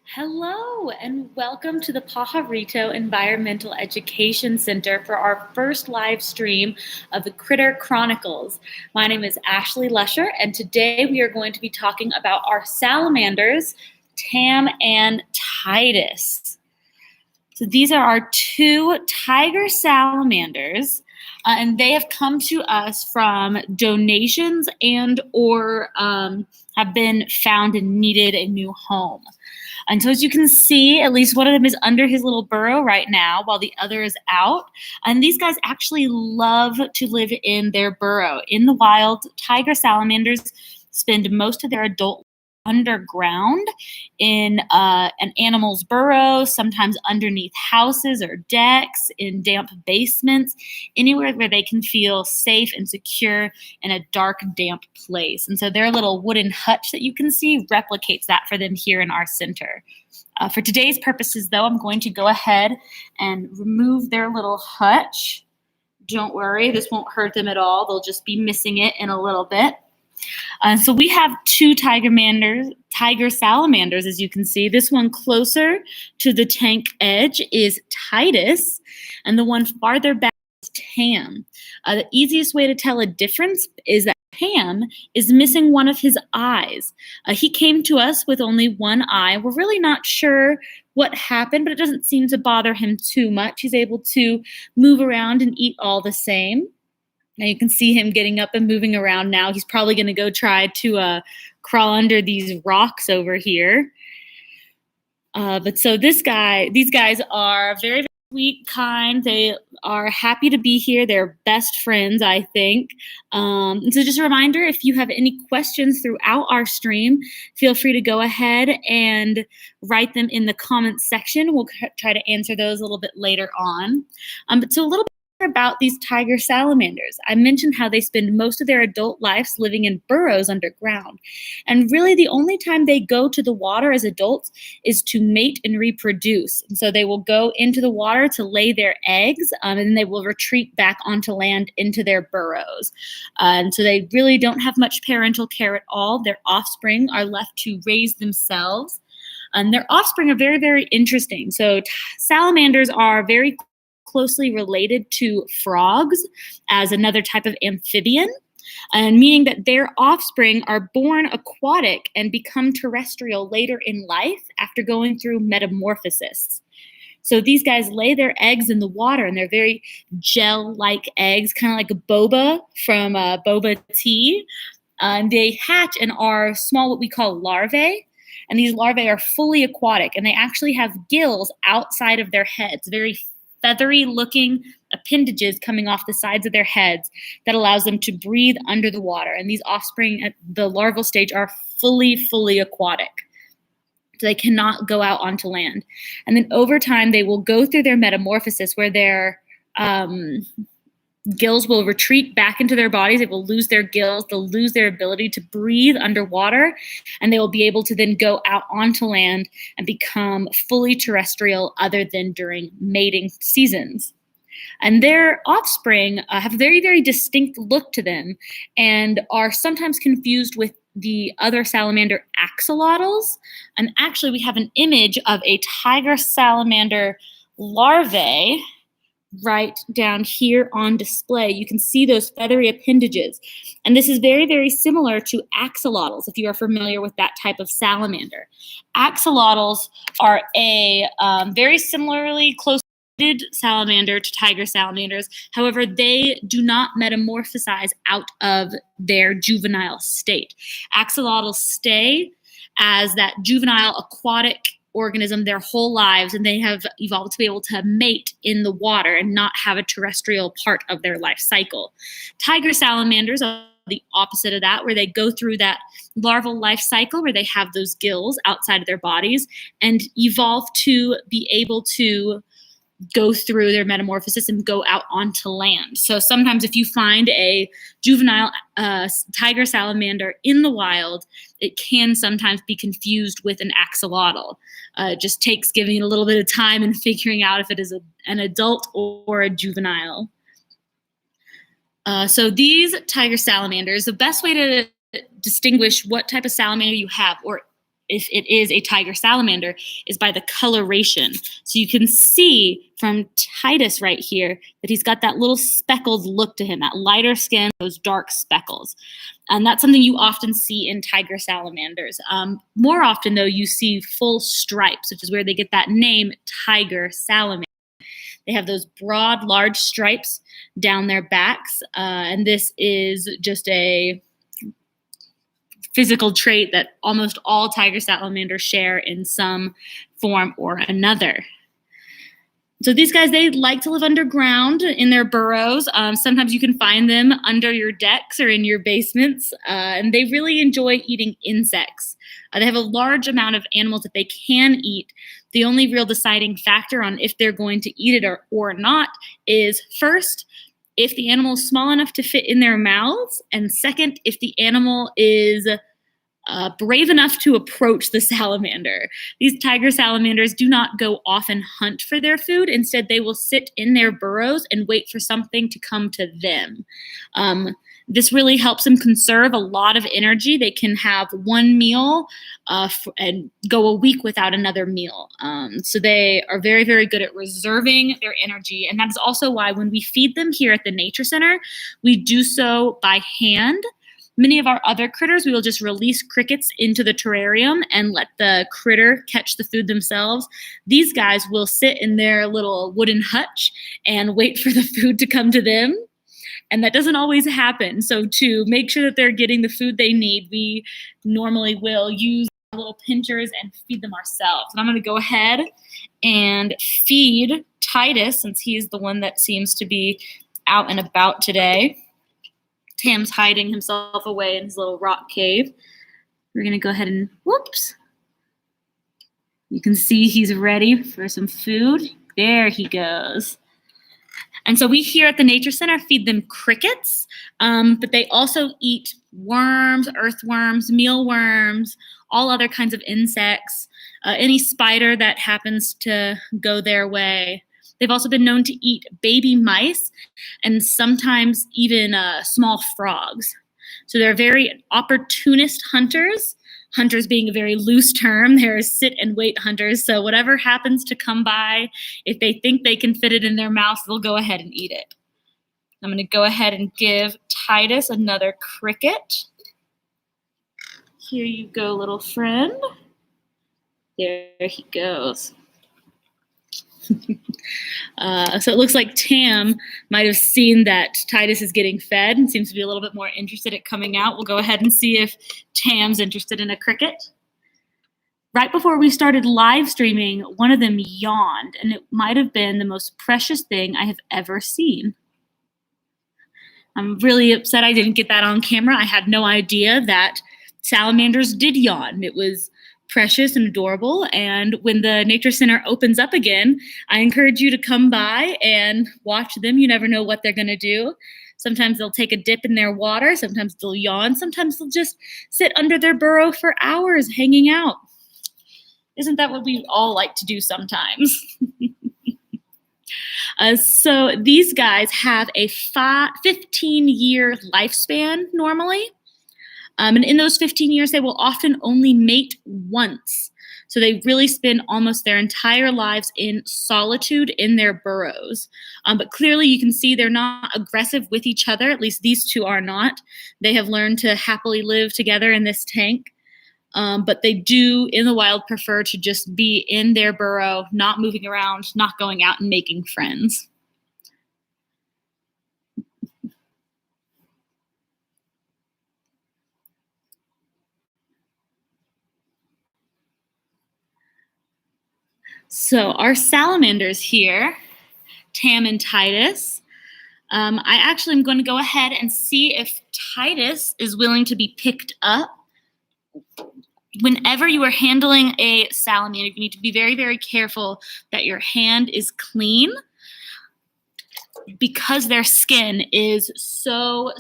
Hello, and welcome to the Pajarito Environmental Education Center for our first live stream of the Critter Chronicles. My name is Ashleigh Lusher, and today we are going to be talking about our salamanders, Tam and Titus. So these are our two tiger salamanders, and they have come to us from donations and or have been found and needed a new home. And so as you can see, at least one of them is under his little burrow right now while the other is out. And these guys actually love to live in their burrow. In the wild, tiger salamanders spend most of their adult underground in an animal's burrow, sometimes underneath houses or decks, in damp basements, anywhere where they can feel safe and secure in a dark, damp place. And so their little wooden hutch that you can see replicates that for them here in our center. For today's purposes, though, I'm going to go ahead and remove their little hutch. Don't worry, this won't hurt them at all. They'll just be missing it in a little bit. So we have two tiger salamanders, as you can see. This one closer to the tank edge is Titus, and the one farther back is Tam. The easiest way to tell a difference is that Tam is missing one of his eyes. He came to us with only one eye. We're really not sure what happened, but it doesn't seem to bother him too much. He's able to move around and eat all the same. Now you can see him getting up and moving around now. He's probably going to go try to crawl under these rocks over here. But so these guys are very, very sweet, kind. They are happy to be here. They're best friends, I think. And so just a reminder, if you have any questions throughout our stream, feel free to go ahead and write them in the comments section. We'll try to answer those a little bit later on. But so a little bit about these tiger salamanders. I mentioned how they spend most of their adult lives living in burrows underground. And really the only time they go to the water as adults is to mate and reproduce. And so they will go into the water to lay their eggs, and then they will retreat back onto land into their burrows. And so they really don't have much parental care at all. Their offspring are left to raise themselves. And their offspring are very, very interesting. So salamanders are very closely related to frogs as another type of amphibian, and meaning that their offspring are born aquatic and become terrestrial later in life after going through metamorphosis. So these guys lay their eggs in the water, and they're very gel-like eggs, kind of like boba from boba tea. And they hatch and are small, what we call larvae. And these larvae are fully aquatic, and they actually have gills outside of their heads, very feathery looking appendages coming off the sides of their heads that allows them to breathe under the water. And these offspring at the larval stage are fully aquatic. So they cannot go out onto land. And then over time, they will go through their metamorphosis where their gills will retreat back into their bodies. They will lose their gills. They'll lose their ability to breathe underwater, and they will be able to then go out onto land and become fully terrestrial other than during mating seasons. And their offspring have a very, very distinct look to them and are sometimes confused with the other salamander axolotls. And actually, we have an image of a tiger salamander larvae right down here on display. You can see those feathery appendages. And this is very, very similar to axolotls, if you are familiar with that type of salamander. Axolotls are a very similarly close salamander to tiger salamanders. However, they do not metamorphosize out of their juvenile state. Axolotls stay as that juvenile aquatic organism their whole lives, and they have evolved to be able to mate in the water and not have a terrestrial part of their life cycle. Tiger salamanders are the opposite of that, where they go through that larval life cycle where they have those gills outside of their bodies and evolve to be able to go through their metamorphosis and go out onto land. So sometimes if you find a juvenile tiger salamander in the wild, it can sometimes be confused with an axolotl. It just takes giving it a little bit of time and figuring out if it is an adult or a juvenile. So these tiger salamanders, the best way to distinguish what type of salamander you have, or if it is a tiger salamander, is by the coloration. So you can see from Titus right here that he's got that little speckled look to him, that lighter skin, those dark speckles. And that's something you often see in tiger salamanders. More often, though, you see full stripes, which is where they get that name, tiger salamander. They have those broad, large stripes down their backs, and this is just a physical trait that almost all tiger salamanders share in some form or another. So these guys, they like to live underground in their burrows. Sometimes you can find them under your decks or in your basements, and they really enjoy eating insects. They have a large amount of animals that they can eat. The only real deciding factor on if they're going to eat it or not is, first, if the animal is small enough to fit in their mouths, and second, if the animal is brave enough to approach the salamander. These tiger salamanders do not go off and hunt for their food. Instead, they will sit in their burrows and wait for something to come to them. This really helps them conserve a lot of energy. They can have one meal and go a week without another meal. So they are very, very good at reserving their energy. And that is also why when we feed them here at the Nature Center, we do so by hand. Many of our other critters, we will just release crickets into the terrarium and let the critter catch the food themselves. These guys will sit in their little wooden hutch and wait for the food to come to them. And that doesn't always happen. So to make sure that they're getting the food they need, we normally will use little pinchers and feed them ourselves. And I'm going to go ahead and feed Titus, since he's the one that seems to be out and about today. Tam's hiding himself away in his little rock cave. We're going to go ahead and, whoops. You can see he's ready for some food. There he goes. And so we here at the Nature Center feed them crickets, but they also eat worms, earthworms, mealworms, all other kinds of insects, any spider that happens to go their way. They've also been known to eat baby mice and sometimes even small frogs. So they're very opportunist hunters. Hunters being a very loose term. They're sit and wait hunters. So whatever happens to come by, if they think they can fit it in their mouth, they'll go ahead and eat it. I'm going to go ahead and give Titus another cricket. Here you go, little friend. There he goes. So it looks like Tam might have seen that Titus is getting fed and seems to be a little bit more interested at coming out. We'll go ahead and see if Tam's interested in a cricket. Right before we started live streaming, one of them yawned, and it might have been the most precious thing I have ever seen. I'm really upset I didn't get that on camera. I had no idea that salamanders did yawn. It was precious and adorable. And when the Nature Center opens up again, I encourage you to come by and watch them. You never know what they're going to do. Sometimes they'll take a dip in their water. Sometimes they'll yawn. Sometimes they'll just sit under their burrow for hours hanging out. Isn't that what we all like to do sometimes? So these guys have a 15-year lifespan normally. And in those 15 years, they will often only mate once. So they really spend almost their entire lives in solitude in their burrows. But clearly you can see they're not aggressive with each other. At least these two are not. They have learned to happily live together in this tank. But they do, in the wild, prefer to just be in their burrow, not moving around, not going out and making friends. So our salamanders here, Tam and Titus, I actually am going to go ahead and see if Titus is willing to be picked up. Whenever you are handling a salamander, you need to be very, very careful that your hand is clean because their skin is so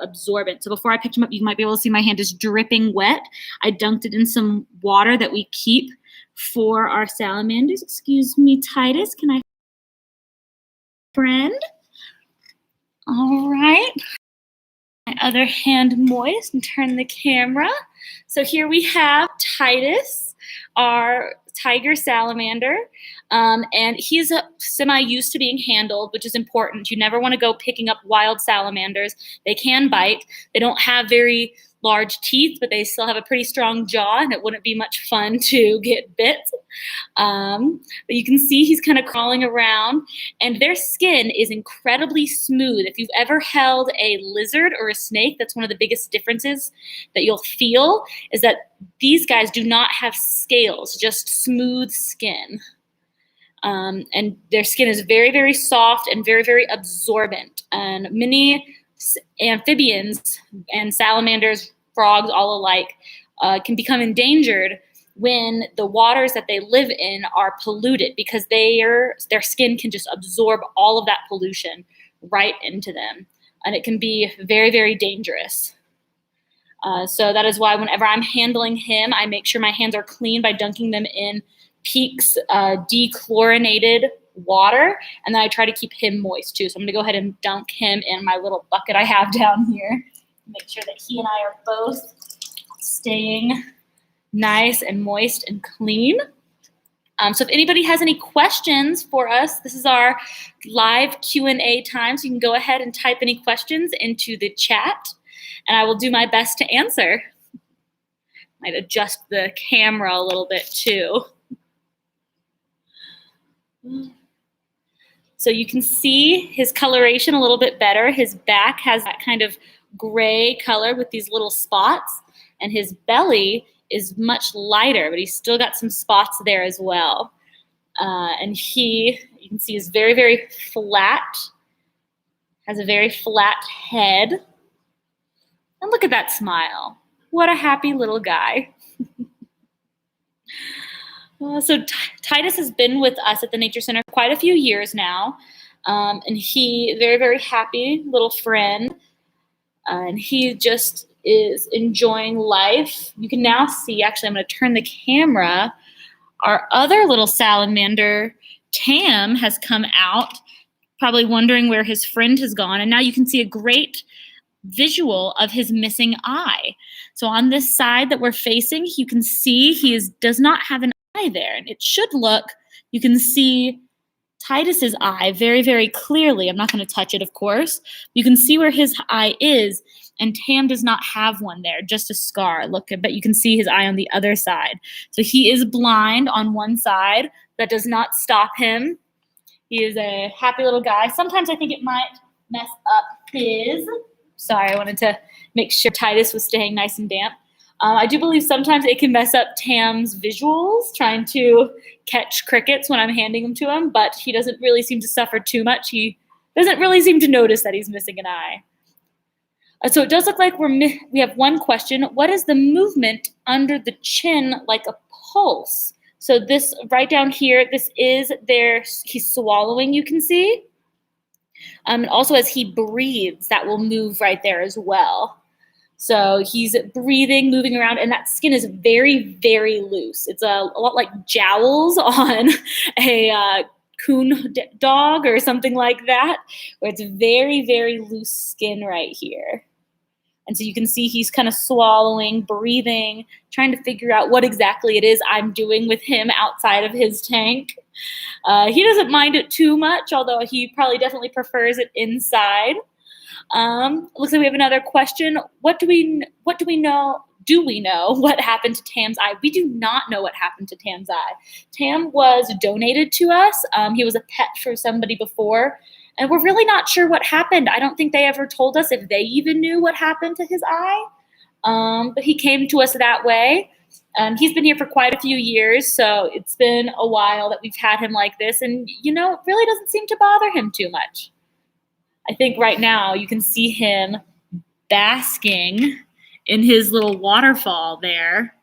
absorbent. So before I picked him up, you might be able to see my hand is dripping wet. I dunked it in some water that we keep for our salamanders. Excuse me, Titus, can I friend? All right. My other hand moist and turn the camera. So here we have Titus, our Tiger Salamander, and he's semi-used to being handled, which is important. You never want to go picking up wild salamanders. They can bite. They don't have very large teeth, but they still have a pretty strong jaw, and it wouldn't be much fun to get bit. But you can see he's kind of crawling around, and their skin is incredibly smooth. If you've ever held a lizard or a snake, that's one of the biggest differences that you'll feel, is that these guys do not have scales, just smooth skin. And their skin is very, very soft and very, very absorbent. And many amphibians and salamanders, frogs, all alike, can become endangered when the waters that they live in are polluted, because their skin can just absorb all of that pollution right into them. And it can be very, very dangerous. So that is why whenever I'm handling him, I make sure my hands are clean by dunking them in PEEC's dechlorinated water, and then I try to keep him moist too. So I'm going to go ahead and dunk him in my little bucket I have down here. Make sure that he and I are both staying nice and moist and clean. So if anybody has any questions for us, this is our live Q&A time, so you can go ahead and type any questions into the chat, and I will do my best to answer. Might adjust the camera a little bit too. So you can see his coloration a little bit better. His back has that kind of gray color with these little spots, and his belly is much lighter, but he's still got some spots there as well. And you can see, is very, very flat, has a very flat head. And look at that smile. What a happy little guy. So Titus has been with us at the Nature Center quite a few years now, and he very, very happy little friend, and he just is enjoying life. You can now see, actually I'm going to turn the camera, our other little salamander, Tam, has come out, probably wondering where his friend has gone, and now you can see a great visual of his missing eye. So on this side that we're facing, you can see he does not have an eye there, and it should look, you can see Titus's eye very, very clearly. I'm not going to touch it, of course. You can see where his eye is, and Tam does not have one there, just a scar. Look, but you can see his eye on the other side. So he is blind on one side. That does not stop him. He is a happy little guy. Sometimes I think it might mess up his. Sorry, I wanted to make sure Titus was staying nice and damp. I do believe sometimes it can mess up Tam's visuals, trying to catch crickets when I'm handing them to him, but he doesn't really seem to suffer too much. He doesn't really seem to notice that he's missing an eye. So it does look like we have one question. What is the movement under the chin like a pulse? So this right down here, this is he's swallowing, you can see. And also as he breathes, that will move right there as well. So he's breathing, moving around, and that skin is very, very loose. It's a lot like jowls on a coon dog or something like that, where it's very, very loose skin right here. And so you can see he's kind of swallowing, breathing, trying to figure out what exactly it is I'm doing with him outside of his tank. He doesn't mind it too much, although he probably definitely prefers it inside. Looks like we have another question. Do we know what happened to Tam's eye? We do not know what happened to Tam's eye. Tam was donated to us. He was a pet for somebody before, and we're really not sure what happened. I don't think they ever told us if they even knew what happened to his eye. But he came to us that way. He's been here for quite a few years, so it's been a while that we've had him like this, and it really doesn't seem to bother him too much. I think right now you can see him basking in his little waterfall there.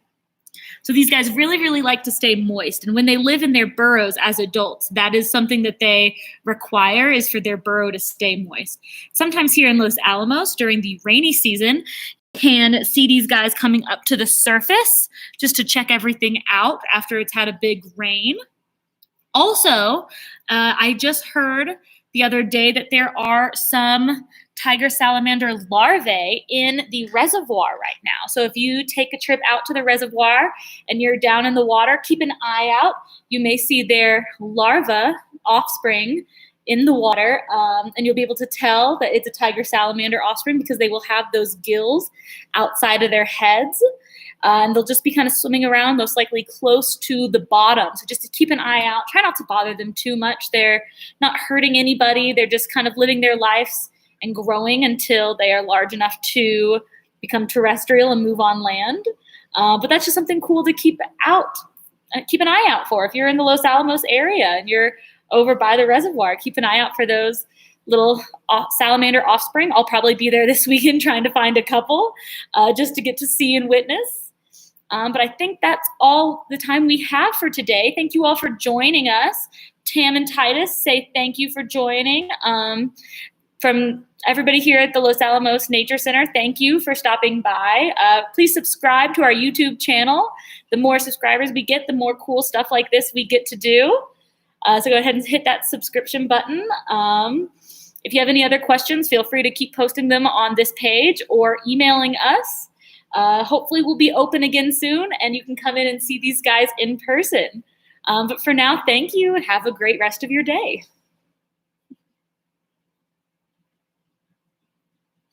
So these guys really, really like to stay moist. And when they live in their burrows as adults, that is something that they require, is for their burrow to stay moist. Sometimes here in Los Alamos during the rainy season, you can see these guys coming up to the surface just to check everything out after it's had a big rain. Also, I just heard the other day that there are some tiger salamander larvae in the reservoir right now. So if you take a trip out to the reservoir and you're down in the water, keep an eye out. You may see their larva offspring in the water, and you'll be able to tell that it's a tiger salamander offspring because they will have those gills outside of their heads. And they'll just be kind of swimming around, most likely close to the bottom. So just to keep an eye out, try not to bother them too much. They're not hurting anybody. They're just kind of living their lives and growing until they are large enough to become terrestrial and move on land. But that's just something cool to keep an eye out for. If you're in the Los Alamos area and you're over by the reservoir, keep an eye out for those little salamander offspring. I'll probably be there this weekend trying to find a couple just to get to see and witness. But I think that's all the time we have for today. Thank you all for joining us. Tam and Titus say thank you for joining. From everybody here at the Los Alamos Nature Center, thank you for stopping by. Please subscribe to our YouTube channel. The more subscribers we get, the more cool stuff like this we get to do. So go ahead and hit that subscription button. If you have any other questions, feel free to keep posting them on this page or emailing us. Hopefully we'll be open again soon and you can come in and see these guys in person. But for now, thank you and have a great rest of your day.